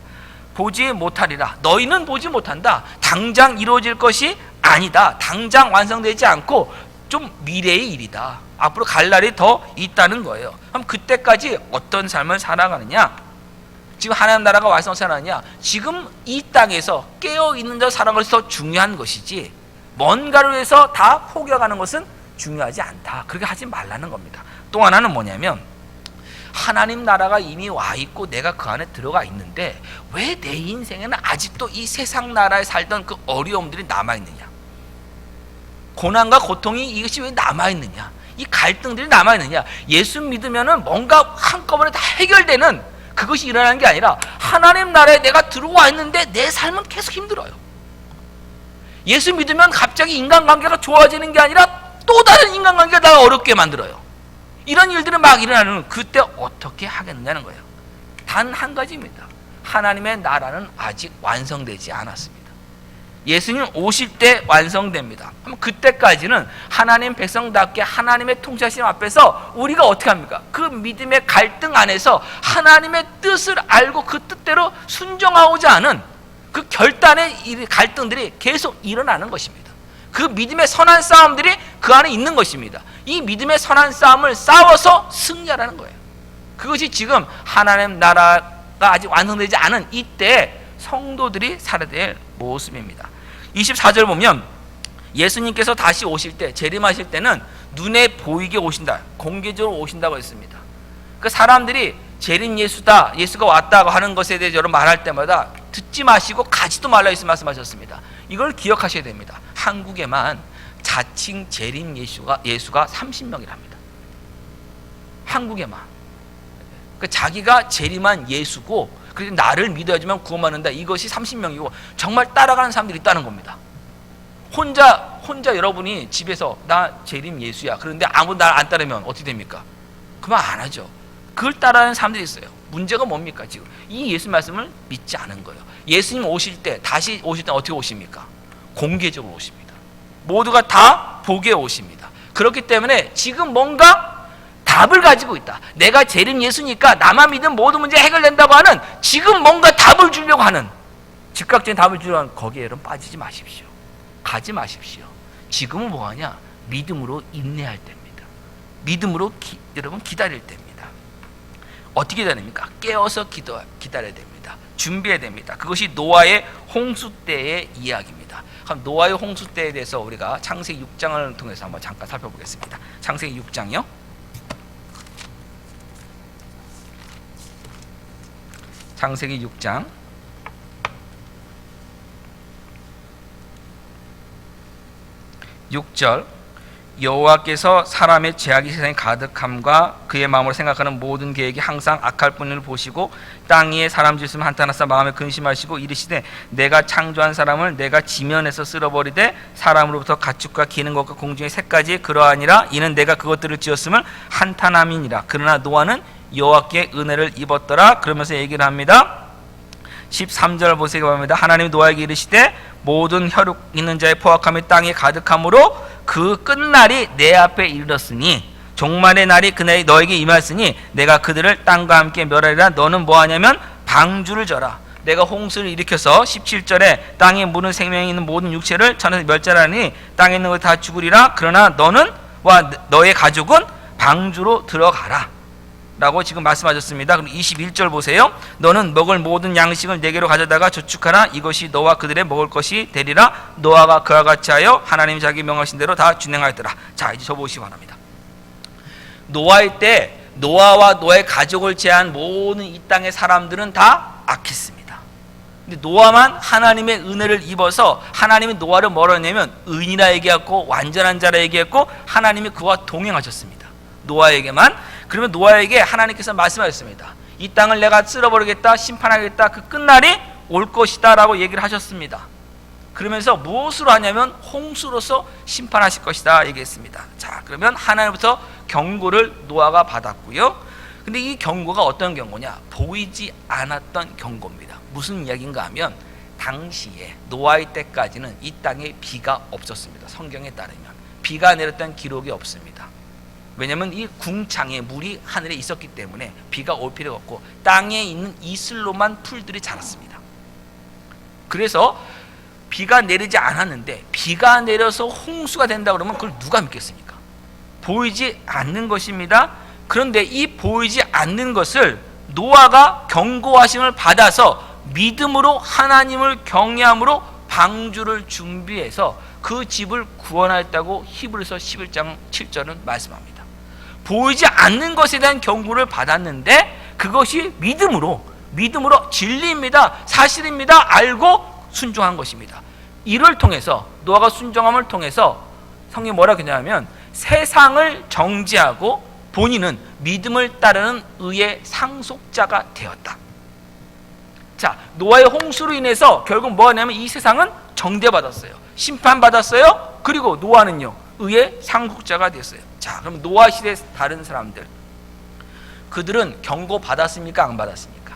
보지 못하리라. 너희는 보지 못한다. 당장 이루어질 것이 아니다. 당장 완성되지 않고 좀 미래의 일이다. 앞으로 갈 날이 더 있다는 거예요. 그럼 그때까지 어떤 삶을 살아가느냐, 지금 하나님 나라가 완성하느냐, 지금 이 땅에서 깨어있는 자 살아가는 것이 더 중요한 것이지 뭔가를 위해서 다 포기하는 것은 중요하지 않다. 그렇게 하지 말라는 겁니다. 또 하나는 뭐냐면, 하나님 나라가 이미 와 있고 내가 그 안에 들어가 있는데 왜 내 인생에는 아직도 이 세상 나라에 살던 그 어려움들이 남아있느냐, 고난과 고통이 이것이 왜 남아있느냐, 이 갈등들이 남아있느냐. 예수 믿으면은 뭔가 한꺼번에 다 해결되는 그것이 일어나는 게 아니라, 하나님 나라에 내가 들어와 있는데 내 삶은 계속 힘들어요. 예수 믿으면 갑자기 인간관계가 좋아지는 게 아니라 또 다른 인간관계가 나 어렵게 만들어요. 이런 일들은 막 일어나는, 그때 어떻게 하겠느냐는 거예요. 단 한 가지입니다. 하나님의 나라는 아직 완성되지 않았습니다. 예수님 오실 때 완성됩니다. 그럼 그때까지는 하나님 백성답게 하나님의 통치하심 앞에서 우리가 어떻게 합니까? 그 믿음의 갈등 안에서 하나님의 뜻을 알고 그 뜻대로 순종하고자 하는 그 결단의 갈등들이 계속 일어나는 것입니다. 그 믿음의 선한 싸움들이 그 안에 있는 것입니다. 이 믿음의 선한 싸움을 싸워서 승리하라는 거예요. 그것이 지금 하나님 나라가 아직 완성되지 않은 이때 성도들이 살아야 될 모습입니다. 24절 보면, 예수님께서 다시 오실 때, 재림하실 때는 눈에 보이게 오신다, 공개적으로 오신다고 했습니다. 그 사람들이 재림 예수다, 예수가 왔다고 하는 것에 대해서 여러분 말할 때마다 듣지 마시고 가지도 말라 예수 말씀하셨습니다. 이걸 기억하셔야 됩니다. 한국에만 자칭 재림 예수가 30명이랍니다. 한국에만. 그 자기가 재림한 예수고, 그래서 나를 믿어야지만 구원받는다, 이것이 30명이고 정말 따라가는 사람들이 있다는 겁니다. 혼자 여러분이 집에서 나 재림 예수야, 그런데 아무도 날 안 따르면 어떻게 됩니까? 그만 안 하죠. 그걸 따라하는 사람들이 있어요. 문제가 뭡니까? 지금 이 예수 말씀을 믿지 않은 거예요. 예수님 오실 때, 다시 오실 때 어떻게 오십니까? 공개적으로 오십니다. 모두가 다 보게 오십니다. 그렇기 때문에 지금 뭔가 답을 가지고 있다, 내가 재림 예수니까 나만 믿으면 모든 문제 해결된다고 하는, 지금 뭔가 답을 주려고 하는, 즉각적인 답을 주려고 하는, 거기에 여러분 빠지지 마십시오. 가지 마십시오. 지금은 뭐하냐? 믿음으로 인내할 때입니다. 믿음으로 여러분 기다릴 때입니다. 어떻게 기다립니까? 깨어서 기다려야 됩니다. 준비해야 됩니다. 그것이 노아의 홍수 때의 이야기입니다. 그럼 노아의 홍수 때에 대해서 우리가 창세기 6장을 통해서 한번 잠깐 살펴보겠습니다. 창세기 6장이요. 창세기 6장 6절, 여호와께서 사람의 죄악이 세상에 가득함과 그의 마음으로 생각하는 모든 계획이 항상 악할 뿐을 보시고 땅 위에 사람 지으시면 한탄하사 마음에 근심하시고 이르시되 내가 창조한 사람을 내가 지면에서 쓸어버리되 사람으로부터 가축과 기는 것과 공중의 새까지 그러하니라. 이는 내가 그것들을 지었음을 한탄함이니라. 그러나 노아는 여호와께 은혜를 입었더라. 그러면서 얘기를 합니다. 13절 보세요. 합니다. 하나님이 노아에게 이르시되 모든 혈육 있는 자의 포악함이 땅에 가득함으로 그 끝날이 내 앞에 이르렀으니 종말의 날이 그날이 너에게 임하였으니 내가 그들을 땅과 함께 멸하리라. 너는 뭐하냐면 방주를 져라. 내가 홍수를 일으켜서 17절에 땅에 무는 생명이 있는 모든 육체를 천에서 멸절하니 땅에 있는 것이 다 죽으리라. 그러나 너는 와 너의 가족은 방주로 들어가라 라고 지금 말씀하셨습니다. 그럼 21절 보세요. 너는 먹을 모든 양식을 내게로 가져다가 저축하라. 이것이 너와 그들의 먹을 것이 되리라. 노아가 그와 같이 하여 하나님이 자기 명하신 대로 다 준행하였더라. 자, 이제 저 보시기 바랍니다. 노아일 때 노아와 노아의 가족을 제한 모든 이 땅의 사람들은 다 악했습니다. 근데 노아만 하나님의 은혜를 입어서 하나님이 노아를 뭐라 했냐면 의인이라 얘기했고 완전한 자라 얘기했고 하나님이 그와 동행하셨습니다. 노아에게만. 그러면 노아에게 하나님께서 말씀하셨습니다. 이 땅을 내가 쓸어버리겠다, 심판하겠다, 그 끝날이 올 것이다 라고 얘기를 하셨습니다. 그러면서 무엇으로 하냐면 홍수로서 심판하실 것이다 얘기했습니다. 자, 그러면 하나님부터 경고를 노아가 받았고요. 근데 이 경고가 어떤 경고냐? 보이지 않았던 경고입니다. 무슨 이야기인가 하면 당시에 노아의 때까지는 이 땅에 비가 없었습니다. 성경에 따르면 비가 내렸던 기록이 없습니다. 왜냐하면 이 궁창에 물이 하늘에 있었기 때문에 비가 올 필요가 없고 땅에 있는 이슬로만 풀들이 자랐습니다. 그래서 비가 내리지 않았는데 비가 내려서 홍수가 된다 그러면 그걸 누가 믿겠습니까? 보이지 않는 것입니다. 그런데 이 보이지 않는 것을 노아가 경고하심을 받아서 믿음으로 하나님을 경외함으로 방주를 준비해서 그 집을 구원하였다고 히브리서 11장 7절은 말씀합니다. 보이지 않는 것에 대한 경고를 받았는데 그것이 믿음으로 진리입니다. 사실입니다. 알고 순종한 것입니다. 이를 통해서 노아가 순종함을 통해서 성경이 뭐라고 했냐면 세상을 정죄하고 본인은 믿음을 따르는 의의 상속자가 되었다. 자, 노아의 홍수로 인해서 결국 뭐 하냐면 이 세상은 정죄받았어요. 심판받았어요. 그리고 노아는요 의의 상속자가 됐어요. 자, 그럼 노아 시대 다른 사람들 그들은 경고 받았습니까? 안 받았습니까?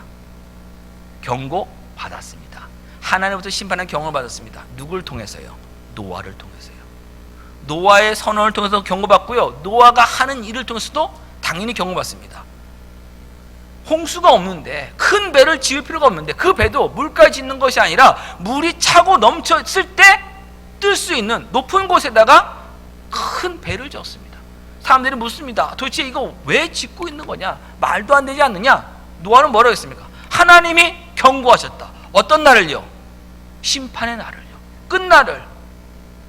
경고 받았습니다. 하나님부터 심판한 경고를 받았습니다. 누굴 통해서요? 노아를 통해서요. 노아의 선언을 통해서 경고받고요. 노아가 하는 일을 통해서도 당연히 경고받습니다. 홍수가 없는데 큰 배를 지을 필요가 없는데 그 배도 물까지 짓는 것이 아니라 물이 차고 넘쳤을 때 뜰 수 있는 높은 곳에다가 큰 배를 지었습니다. 사람들이 묻습니다. 도대체 이거 왜 짓고 있는 거냐? 말도 안 되지 않느냐? 노아는 뭐라고 했습니까? 하나님이 경고하셨다. 어떤 날을요? 심판의 날을요. 끝날을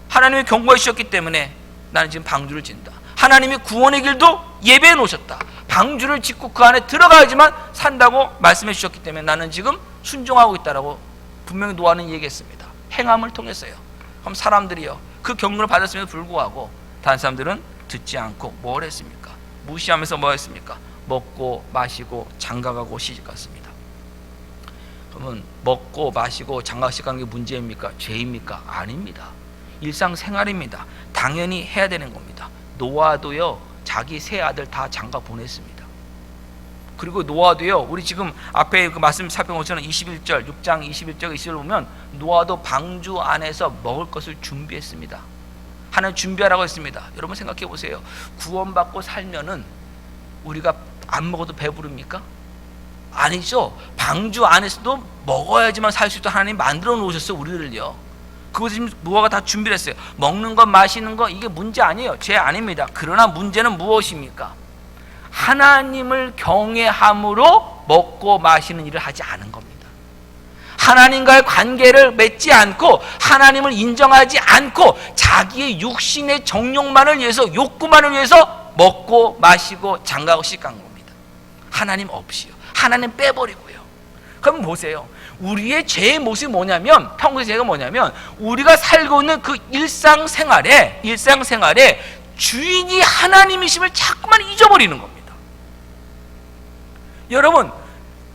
하나님이 경고해 주셨기 때문에 나는 지금 방주를 짓는다. 하나님이 구원의 길도 예배해 놓으셨다. 방주를 짓고 그 안에 들어가야지만 산다고 말씀해 주셨기 때문에 나는 지금 순종하고 있다라고 분명히 노아는 얘기했습니다. 행함을 통해서요. 그럼 사람들이요 그 경고를 받았음에도 불구하고 다른 사람들은 듣지 않고 뭘 했습니까? 무시하면서 뭐 했습니까? 먹고 마시고 장가가고 시집갔습니다. 그러면 먹고 마시고 장가식 가는 게 문제입니까? 죄입니까? 아닙니다. 일상생활입니다. 당연히 해야 되는 겁니다. 노아도요 자기 세 아들 다 장가 보냈습니다. 그리고 노아도요 우리 지금 앞에 그 말씀 살펴보시면 21절 6장 21절 20절 보면 노아도 방주 안에서 먹을 것을 준비했습니다. 하나님 준비하라고 했습니다. 여러분 생각해 보세요. 구원받고 살면은 우리가 안 먹어도 배부릅니까? 아니죠. 방주 안에서도 먹어야지만 살 수 있도록 하나님 만들어 놓으셨어요. 우리를요. 그것을 지금 노아가 다 준비를 했어요. 먹는 것 마시는 거 이게 문제 아니에요. 죄 아닙니다. 그러나 문제는 무엇입니까? 하나님을 경외함으로 먹고 마시는 일을 하지 않은 겁니다. 하나님과의 관계를 맺지 않고 하나님을 인정하지 않고 자기의 육신의 정욕만을 위해서 욕구만을 위해서 먹고 마시고 장가고 시간 겁니다. 하나님 없이요. 하나님 빼버리고요. 그럼 보세요. 우리의 죄의 모습이 뭐냐면 평소의 죄가 뭐냐면 우리가 살고 있는 그 일상생활에 주인이 하나님이심을 자꾸만 잊어버리는 겁니다. 여러분,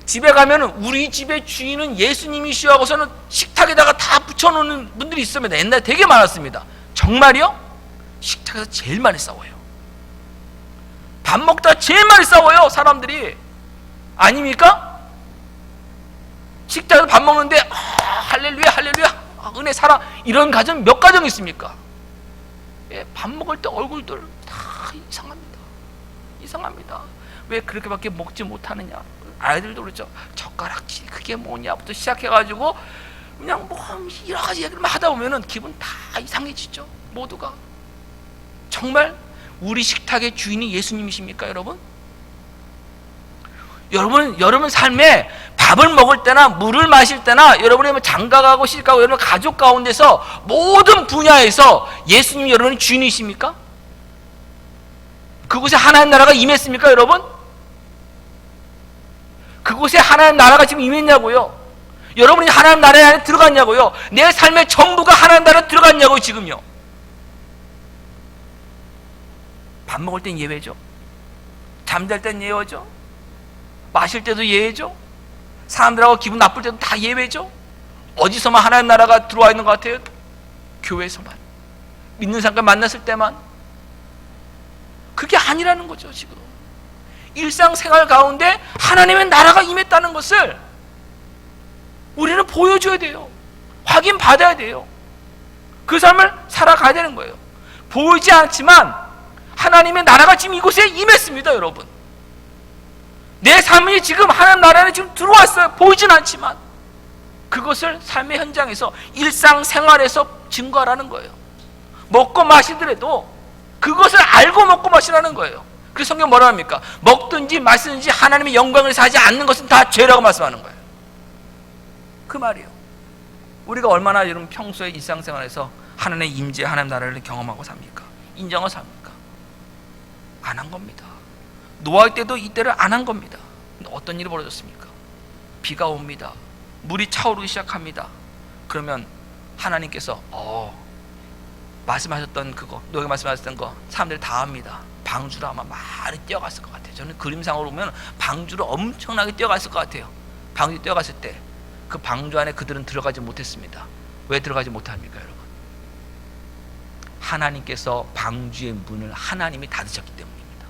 집에 가면은 우리 집의 주인은 예수님이시여 하고서는 식탁에다가 다 붙여놓는 분들이 있습니다. 옛날에 되게 많았습니다. 정말요? 식탁에서 제일 많이 싸워요. 밥 먹다가 제일 많이 싸워요, 사람들이. 아닙니까? 식탁에서 밥 먹는데 할렐루야 할렐루야 은혜 사랑 이런 가정 몇 가정 있습니까? 예, 밥 먹을 때 얼굴들 다 이상합니다. 왜 그렇게밖에 먹지 못하느냐? 아이들도 그렇죠. 젓가락질 그게 뭐냐부터 시작해가지고 그냥 뭐 여러 가지 얘기를 하다 보면은 기분 다 이상해지죠. 모두가. 정말 우리 식탁의 주인이 예수님이십니까, 여러분? 여러분 삶에 밥을 먹을 때나 물을 마실 때나 여러분이 장가가고 시집가고 여러분 가족 가운데서 모든 분야에서 예수님이 여러분의 주인이십니까? 그곳에 하나님 나라가 임했습니까, 여러분? 그곳에 하나님 나라가 지금 임했냐고요? 여러분이 하나님 나라 안에 들어갔냐고요? 내 삶의 전부가 하나님 나라에 들어갔냐고요, 지금요? 밥 먹을 땐 예외죠. 잠잘 땐 예외죠. 마실 때도 예외죠. 사람들하고 기분 나쁠 때도 다 예외죠. 어디서만 하나님 나라가 들어와 있는 것 같아요? 교회에서만. 믿는 사람과 만났을 때만. 그게 아니라는 거죠, 지금. 일상생활 가운데 하나님의 나라가 임했다는 것을 우리는 보여줘야 돼요. 확인받아야 돼요. 그 삶을 살아가야 되는 거예요. 보이지 않지만 하나님의 나라가 지금 이곳에 임했습니다, 여러분. 내 삶이 지금 하나님 나라에 지금 들어왔어요. 보이진 않지만 그것을 삶의 현장에서 일상생활에서 증거하라는 거예요. 먹고 마시더라도 그것을 알고 먹고 마시라는 거예요. 그래서 성경 뭐라 합니까? 먹든지 마시든지 하나님의 영광을 위해서 하지 않는 것은 다 죄라고 말씀하는 거예요. 그 말이에요. 우리가 얼마나 여러분 평소에 일상생활에서 하나님의 임재, 하나님 나라를 경험하고 삽니까? 인정하고 삽니까? 안 한 겁니다. 노아의 때도 이때를 안 한 겁니다. 근데 어떤 일이 벌어졌습니까? 비가 옵니다. 물이 차오르기 시작합니다. 그러면 하나님께서 말씀하셨던 그거, 노아가 말씀하셨던 거 사람들이 다 합니다. 방주로 아마 많이 뛰어갔을 것 같아요. 저는 그림상으로 보면 방주로 엄청나게 뛰어갔을 것 같아요. 방주 뛰어갔을 때 그 방주 안에 그들은 들어가지 못했습니다. 왜 들어가지 못합니까, 여러분? 하나님께서 방주의 문을 하나님이 닫으셨기 때문입니다.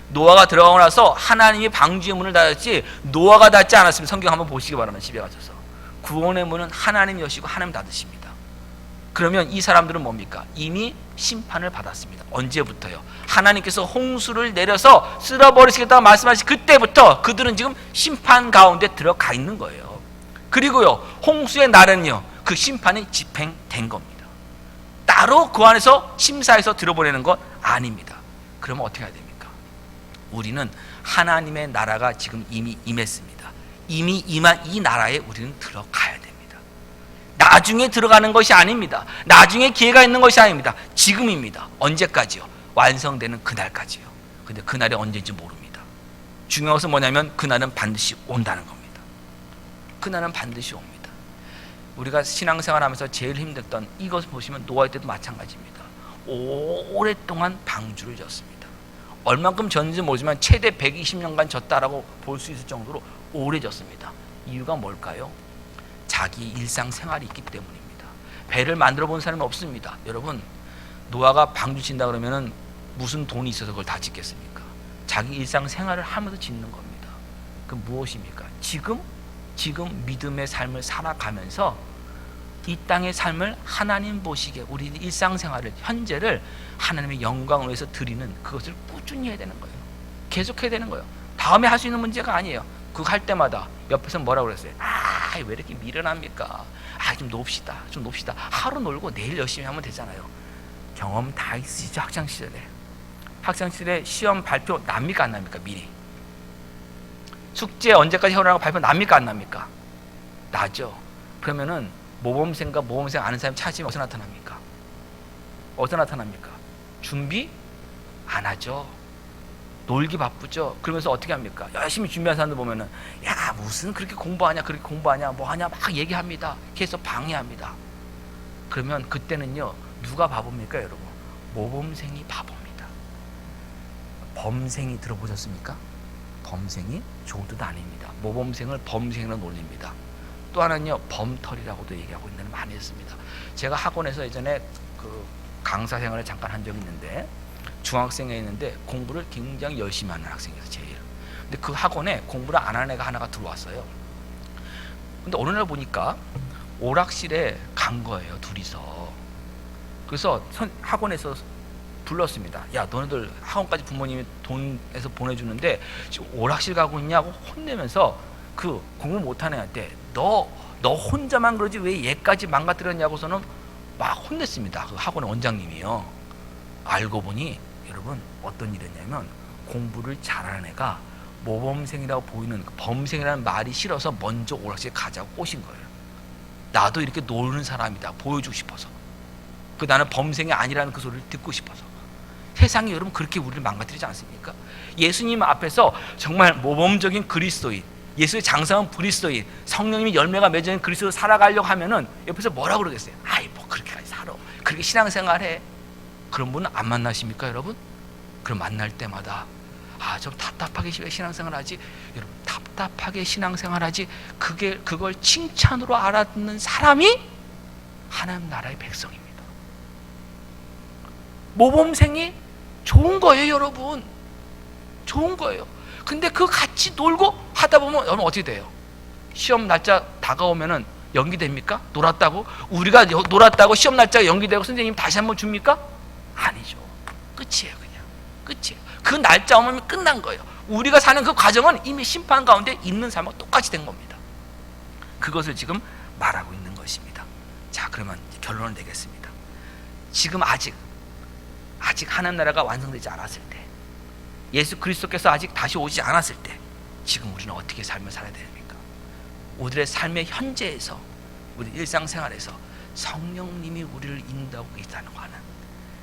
노아가 들어가고 나서 하나님이 방주의 문을 닫았지 노아가 닫지 않았으면 성경 한번 보시기 바랍니다. 집에 가셔서 구원의 문은 하나님 여시고 하나님 닫으십니다. 그러면 이 사람들은 뭡니까? 이미 심판을 받았습니다. 언제부터요? 하나님께서 홍수를 내려서 쓸어버리시겠다고 말씀하신 그때부터 그들은 지금 심판 가운데 들어가 있는 거예요. 그리고요, 홍수의 날은요, 그 심판이 집행된 겁니다. 따로 그 안에서 심사해서 들어보내는 건 아닙니다. 그러면 어떻게 해야 됩니까? 우리는 하나님의 나라가 지금 이미 임했습니다. 이미 임한 이 나라에 우리는 들어가야 됩니다. 나중에 들어가는 것이 아닙니다. 나중에 기회가 있는 것이 아닙니다. 지금입니다. 언제까지요? 완성되는 그날까지요. 근데 그날이 언제인지 모릅니다. 중요한 것은 뭐냐면 그날은 반드시 온다는 겁니다. 그날은 반드시 옵니다. 우리가 신앙생활하면서 제일 힘들던 이것을 보시면 노아의 때도 마찬가지입니다. 오랫동안 방주를 졌습니다. 얼만큼 졌는지 모르지만 최대 120년간 졌다라고 볼 수 있을 정도로 오래 졌습니다. 이유가 뭘까요? 자기 일상생활이 있기 때문입니다. 배를 만들어 본 사람은 없습니다. 여러분, 노아가 방주 짓는다 그러면은 무슨 돈이 있어서 그걸 다 짓겠습니까? 자기 일상생활을 하면서 짓는 겁니다. 그 무엇입니까? 지금 믿음의 삶을 살아가면서 이 땅의 삶을 하나님 보시기에 우리 일상생활을, 현재를 하나님의 영광을 위해서 드리는 그것을 꾸준히 해야 되는 거예요. 계속해야 되는 거예요. 다음에 할 수 있는 문제가 아니에요. 그거 할 때마다 옆에서 뭐라고 그랬어요? 왜 이렇게 미련합니까? 좀 놉시다. 하루 놀고 내일 열심히 하면 되잖아요. 경험 다 있으시죠? 학창시절에 시험 발표 납니까 안 납니까? 미리 숙제 언제까지 해오라고 발표 납니까 안 납니까? 나죠. 그러면은 모범생 아는 사람 찾으면 어디서 나타납니까? 준비 안 하죠. 놀기 바쁘죠. 그러면서 어떻게 합니까? 열심히 준비한 사람들 보면은 무슨 그렇게 공부하냐 뭐하냐 막 얘기합니다. 계속 방해합니다. 그러면 그때는요, 누가 바보입니까, 여러분? 모범생이 바보입니다. 범생이 들어보셨습니까? 범생이 좋은 뜻 아닙니다. 모범생을 범생으로 놀립니다. 또 하나는요, 범털이라고도 얘기하고 있는 많이 했습니다. 제가 학원에서 예전에 그 강사 생활을 잠깐 한 적이 있는데, 중학생에 있는데 공부를 굉장히 열심히 하는 학생이었어요, 제일. 근데 그 학원에 공부를 안 하는 애가 하나가 들어왔어요. 근데 어느 날 보니까 오락실에 간 거예요, 둘이서. 그래서 학원에서 불렀습니다. 야, 너네들 학원까지 부모님이 돈에서 보내주는데 지금 오락실 가고 있냐고 혼내면서 그 공부 못하는 애한테 너 혼자만 그러지 왜 얘까지 망가뜨렸냐고서는 막 혼냈습니다. 그 학원의 원장님이요. 알고 보니 여러분 어떤 일이었냐면, 공부를 잘하는 애가 모범생이라고 보이는 범생이라는 말이 싫어서 먼저 오락실 가자고 꼬신 거예요. 나도 이렇게 노는 사람이다 보여주고 싶어서. 나는 범생이 아니라는 그 소리를 듣고 싶어서. 세상이 여러분 그렇게 우리를 망가뜨리지 않습니까? 예수님 앞에서 정말 모범적인 그리스도인, 예수의 장성한 그리스도인, 성령님이 열매가 맺어진 그리스도로 살아가려고 하면은 옆에서 뭐라고 그러겠어요? 아이 뭐 그렇게까지 살아, 그렇게 신앙생활해. 그런 분은 안 만나십니까 여러분? 그럼 만날 때마다 좀 답답하게 신앙생활하지. 여러분 답답하게 신앙생활하지, 그걸 칭찬으로 알아듣는 사람이 하나님 나라의 백성입니다. 모범생이 좋은 거예요 여러분, 좋은 거예요. 근데 그 같이 놀고 하다 보면 여러분 어떻게 돼요? 시험 날짜 다가오면은 연기됩니까? 놀았다고? 우리가 놀았다고 시험 날짜가 연기되고 선생님 다시 한번 줍니까? 아니죠. 끝이에요. 그냥 끝이에요. 그 날짜 오면 끝난 거예요. 우리가 사는 그 과정은 이미 심판 가운데 있는 삶과 똑같이 된 겁니다. 그것을 지금 말하고 있는 것입니다. 자, 그러면 결론을 내겠습니다. 지금 아직 하나님 나라가 완성되지 않았을 때, 예수 그리스도께서 아직 다시 오지 않았을 때, 지금 우리는 어떻게 삶을 살아야 됩니까? 우리의 삶의 현재에서, 우리 일상생활에서 성령님이 우리를 인도하고 있다는 거 하는,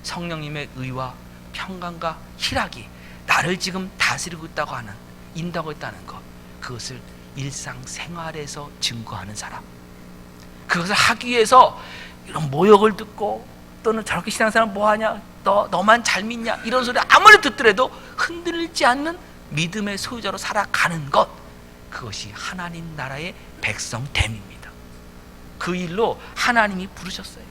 성령님의 의와 평강과 희락이 나를 지금 다스리고 있다고 하는, 인도하고 있다는 것, 그것을 일상생활에서 증거하는 사람, 그것을 하기 위해서 이런 모욕을 듣고 또는 저렇게 신앙생활 뭐하냐, 너만 잘 믿냐, 이런 소리 아무리 듣더라도 흔들리지 않는 믿음의 소유자로 살아가는 것, 그것이 하나님 나라의 백성됨입니다. 그 일로 하나님이 부르셨어요.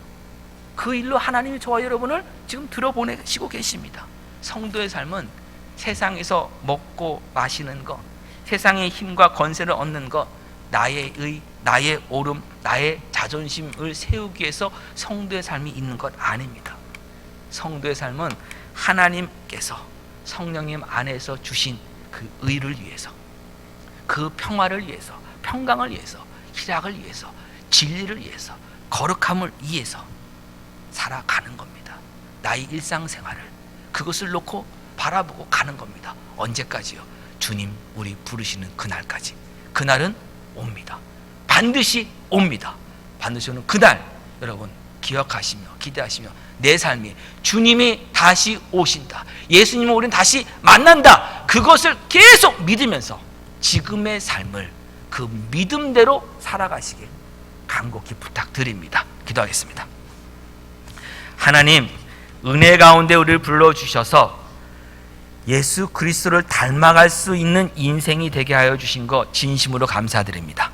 그 일로 하나님이 저와 여러분을 지금 들어보내시고 계십니다. 성도의 삶은 세상에서 먹고 마시는 것, 세상의 힘과 권세를 얻는 것, 나의 의, 나의 옳음, 나의 자존심을 세우기 위해서 성도의 삶이 있는 것 아닙니다. 성도의 삶은 하나님께서 성령님 안에서 주신 그 의를 위해서, 그 평화를 위해서, 평강을 위해서, 희락을 위해서, 진리를 위해서, 거룩함을 위해서 살아가는 겁니다. 나의 일상생활을 그것을 놓고 바라보고 가는 겁니다. 언제까지요? 주님 우리 부르시는 그날까지. 그날은 옵니다. 반드시 옵니다. 반드시 오는 그날 여러분 기억하시며 기대하시며 내 삶이 주님이 다시 오신다, 예수님을 우리는 다시 만난다, 그것을 계속 믿으면서 지금의 삶을 그 믿음대로 살아가시길 간곡히 부탁드립니다. 기도하겠습니다. 하나님, 은혜 가운데 우리를 불러주셔서 예수 그리스도를 닮아갈 수 있는 인생이 되게 하여 주신 것 진심으로 감사드립니다.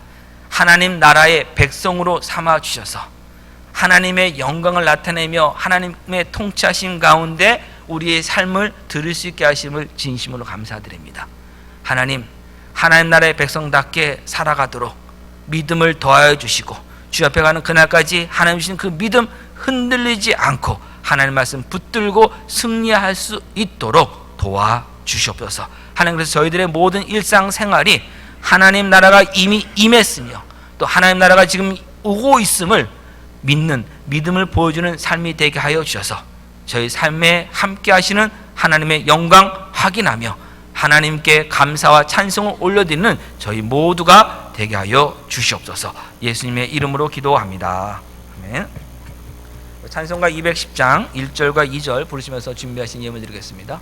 하나님 나라의 백성으로 삼아주셔서 하나님의 영광을 나타내며 하나님의 통치하심 가운데 우리의 삶을 들을 수 있게 하심을 진심으로 감사드립니다. 하나님 나라의 백성답게 살아가도록 믿음을 더하여 주시고 주 앞에 가는 그날까지 하나님 주신 그 믿음 흔들리지 않고 하나님 말씀 붙들고 승리할 수 있도록 도와주시옵소서. 하나님, 그래서 저희들의 모든 일상생활이 하나님 나라가 이미 임했으며 또 하나님 나라가 지금 오고 있음을 믿는 믿음을 보여주는 삶이 되게 하여 주셔서 저희 삶에 함께 하시는 하나님의 영광 확인하며 하나님께 감사와 찬송을 올려드리는 저희 모두가 되게 하여 주시옵소서. 예수님의 이름으로 기도합니다. 아멘. 찬송가 210장 1절과 2절 부르시면서 준비하신 예물 드리겠습니다.